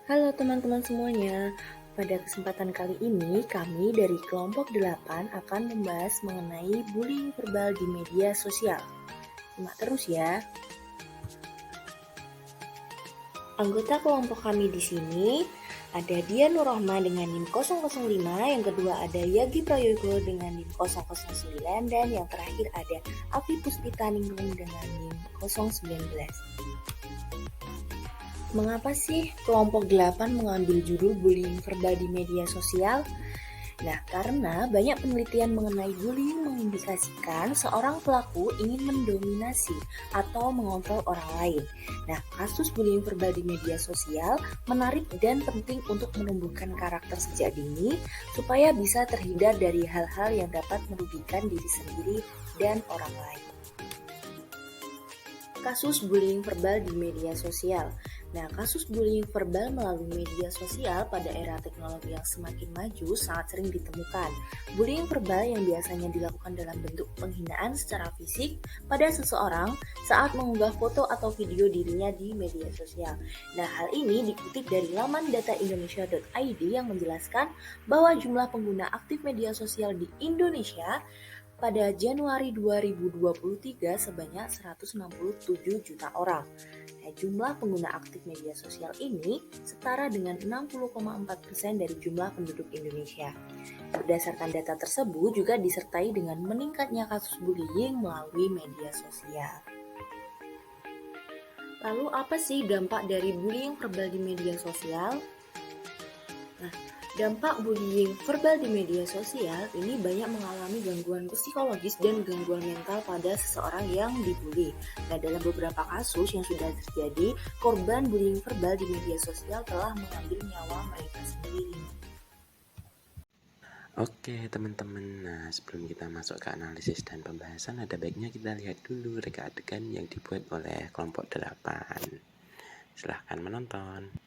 Halo teman-teman semuanya, pada kesempatan kali ini kami dari kelompok 8 akan membahas mengenai bullying verbal di media sosial. Simak terus ya. Anggota kelompok kami di sini ada Dian Nurrohma dengan NIM 005, yang kedua ada Yagi Prayogo dengan NIM 009, dan yang terakhir ada Afi Puspita Ningrum dengan NIM 019. Mengapa sih kelompok 8 mengambil judul bullying verbal di media sosial? Nah, karena banyak penelitian mengenai bullying mengindikasikan seorang pelaku ingin mendominasi atau mengontrol orang lain. Nah, kasus bullying verbal di media sosial menarik dan penting untuk menumbuhkan karakter sejak dini supaya bisa terhindar dari hal-hal yang dapat merugikan diri sendiri dan orang lain. Kasus bullying verbal di media sosial. Nah, kasus bullying verbal melalui media sosial pada era teknologi yang semakin maju sangat sering ditemukan. Bullying verbal yang biasanya dilakukan dalam bentuk penghinaan secara fisik pada seseorang saat mengunggah foto atau video dirinya di media sosial. Nah, hal ini dikutip dari laman dataindonesia.id yang menjelaskan bahwa jumlah pengguna aktif media sosial di Indonesia pada Januari 2023 sebanyak 167 juta orang. Nah, jumlah pengguna aktif media sosial ini setara dengan 60,4% dari jumlah penduduk Indonesia. Berdasarkan data tersebut juga disertai dengan meningkatnya kasus bullying melalui media sosial. Lalu apa sih dampak dari bullying verbal di media sosial? Nah, dampak bullying verbal di media sosial ini banyak mengalami gangguan psikologis dan gangguan mental pada seseorang yang dibully. Nah, dalam beberapa kasus yang sudah terjadi, korban bullying verbal di media sosial telah mengambil nyawa mereka sendiri. Oke teman-teman, nah sebelum kita masuk ke analisis dan pembahasan, ada baiknya kita lihat dulu reka adegan yang dibuat oleh kelompok 8. Silahkan menonton.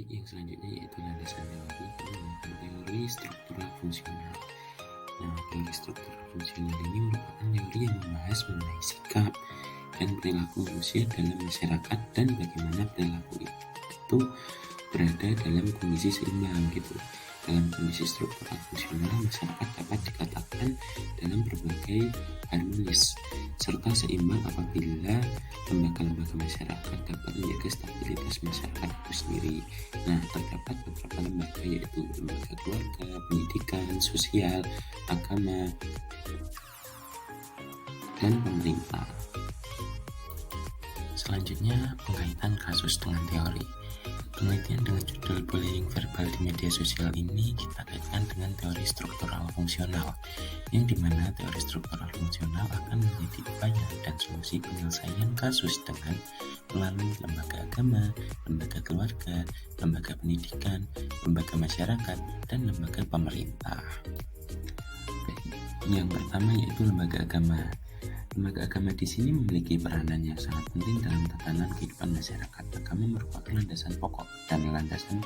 Baik, yang selanjutnya yaitu landasan teori. Kita menggunakan teori struktural fungsional. Nah, teori struktural fungsional ini merupakan teori yang membahas mengenai sikap dan perilaku manusia dalam masyarakat dan bagaimana perilaku itu berada dalam kondisi seimbang gitu. Dalam kondisi struktural fungsional, masyarakat dapat dikatakan dalam berbagai harmonis serta seimbang apabila lembaga-lembaga masyarakat dapat menjaga stabilitas masyarakat itu sendiri. Nah, terdapat beberapa lembaga yaitu lembaga keluarga, pendidikan, sosial, agama, dan pemerintah. Selanjutnya, pengkaitan kasus dengan teori. Penelitian dengan judul bullying verbal di media sosial ini kita kaitkan dengan teori struktural fungsional, yang dimana teori struktural fungsional akan menjadi upaya dan solusi penyelesaian kasus dengan melalui lembaga agama, lembaga keluarga, lembaga pendidikan, lembaga masyarakat, dan lembaga pemerintah. Yang pertama yaitu lembaga agama. Lembaga agama di sini memiliki peranan yang sangat penting dalam tatanan kehidupan masyarakat. Agama merupakan landasan pokok dan landasan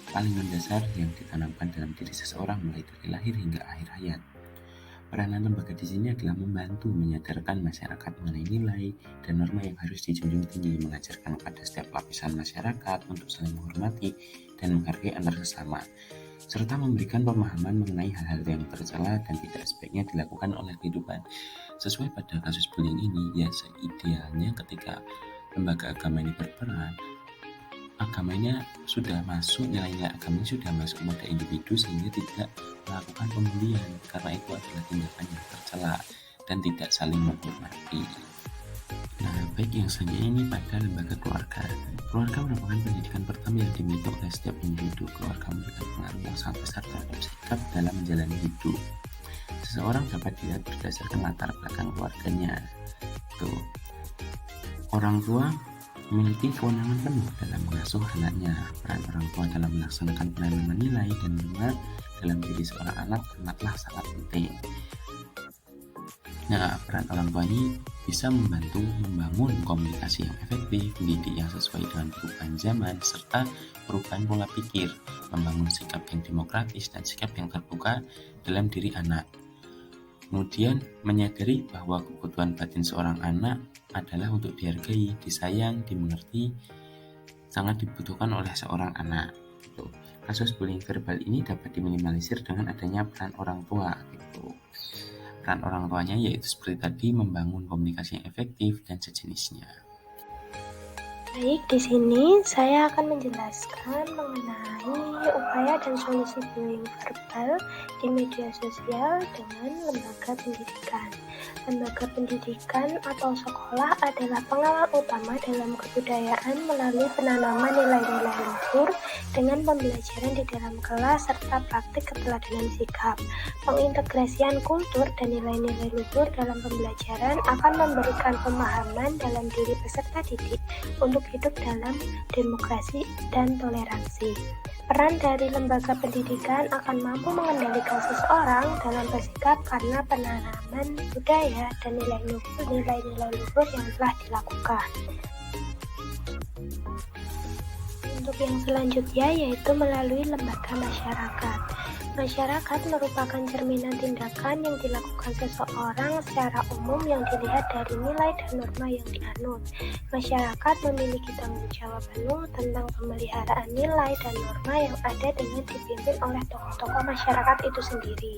paling mendasar yang ditanamkan dalam diri seseorang mulai dari lahir hingga akhir hayat. Peranan lembaga di sini adalah membantu menyadarkan masyarakat mengenai nilai dan norma yang harus dijunjung tinggi, mengajarkan kepada setiap lapisan masyarakat untuk saling menghormati dan menghargai antar sesama, serta memberikan pemahaman mengenai hal-hal yang tercela dan tidak sebaiknya dilakukan oleh kehidupan. Sesuai pada kasus bullying ini, ya seidealnya ketika lembaga agama ini berperan, agamanya sudah masuk, nilai-nilai agamanya sudah masuk pada individu sehingga tidak melakukan pembulian, karena itu adalah tindakan yang tercela dan tidak saling menghormati. Nah, baik, yang selanjutnya ini pada lembaga keluarga. Keluarga merupakan pendidikan pertama yang dimiliki oleh setiap individu. Keluarga memberikan pengaruh yang sangat besar terhadap sikap dalam menjalani hidup. Seseorang dapat dilihat berdasarkan latar belakang keluarganya. Tuh, orang tua memiliki kewenangan penuh dalam mengasuh anaknya. Peran orang tua dalam melaksanakan penanaman nilai dan norma dalam diri seorang anak sangatlah sangat penting. Nah, peran orang tua ini bisa membantu membangun komunikasi yang efektif, mendidik yang sesuai dengan perubahan zaman, serta perubahan pola pikir, membangun sikap yang demokratis dan sikap yang terbuka dalam diri anak. Kemudian, menyadari bahwa kebutuhan batin seorang anak adalah untuk dihargai, disayang, dimengerti, sangat dibutuhkan oleh seorang anak. Gitu. Kasus bullying verbal ini dapat diminimalisir dengan adanya peran orang tua. Gitu. Peran orang tuanya yaitu seperti tadi membangun komunikasi yang efektif dan sejenisnya. Baik, di sini saya akan menjelaskan mengenai upaya dan solusi bullying verbal di media sosial dengan lembaga pendidikan. Lembaga pendidikan atau sekolah adalah pengawal utama dalam kebudayaan melalui penanaman nilai-nilai luhur dengan pembelajaran di dalam kelas serta praktik keteladanan sikap. Pengintegrasian kultur dan nilai-nilai luhur dalam pembelajaran akan memberikan pemahaman dalam diri peserta didik untuk hidup dalam demokrasi dan toleransi. Peran dari lembaga pendidikan akan mampu mengendalikan seseorang dalam bersikap karena penanaman budaya dan nilai-nilai luhur yang telah dilakukan. Untuk yang selanjutnya yaitu melalui lembaga masyarakat. Masyarakat merupakan cerminan tindakan yang dilakukan seseorang secara umum yang dilihat dari nilai dan norma yang dianut. Masyarakat memiliki tanggung jawab penuh tentang pemeliharaan nilai dan norma yang ada dengan dipimpin oleh tokoh-tokoh masyarakat itu sendiri.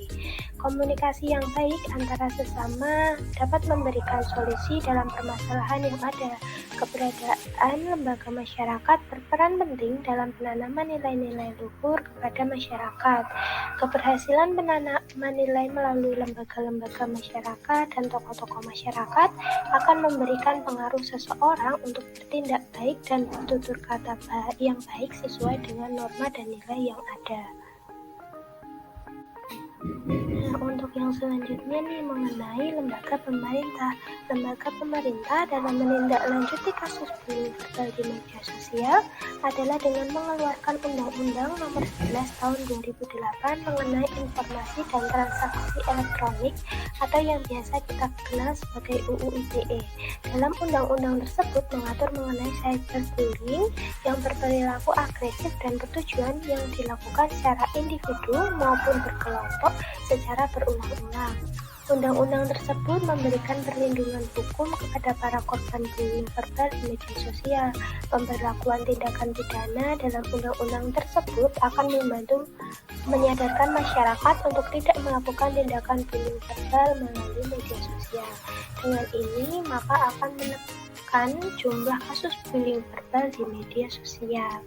Komunikasi yang baik antara sesama dapat memberikan solusi dalam permasalahan yang ada. Keberadaan lembaga masyarakat berperan penting dalam penanaman nilai-nilai luhur kepada masyarakat. Keberhasilan penanaman nilai melalui lembaga-lembaga masyarakat dan tokoh-tokoh masyarakat akan memberikan pengaruh seseorang untuk bertindak baik dan bertutur kata yang baik sesuai dengan norma dan nilai yang ada. Nah, untuk yang Yang selanjutnya nih mengenai lembaga pemerintah. Lembaga pemerintah dalam menindaklanjuti kasus bullying verbal di media sosial adalah dengan mengeluarkan Undang-Undang Nomor 11 Tahun 2008 mengenai informasi dan transaksi elektronik atau yang biasa kita kenal sebagai UU ITE. Dalam undang-undang tersebut mengatur mengenai cyberbullying yang berperilaku agresif dan bertujuan yang dilakukan secara individu maupun berkelompok secara berulang-ulang. Undang-undang tersebut memberikan perlindungan hukum kepada para korban bullying verbal di media sosial. Pemberlakuan tindakan pidana dalam undang-undang tersebut akan membantu menyadarkan masyarakat untuk tidak melakukan tindakan bullying verbal melalui media sosial. Dengan ini, maka akan menekan jumlah kasus bullying verbal di media sosial.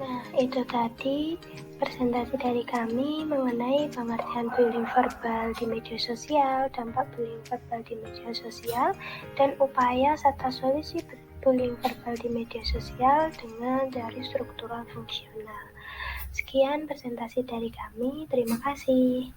Nah, itu tadi presentasi dari kami mengenai pengertian bullying verbal di media sosial, dampak bullying verbal di media sosial, dan upaya serta solusi bullying verbal di media sosial dengan dari struktural fungsional. Sekian presentasi dari kami, terima kasih.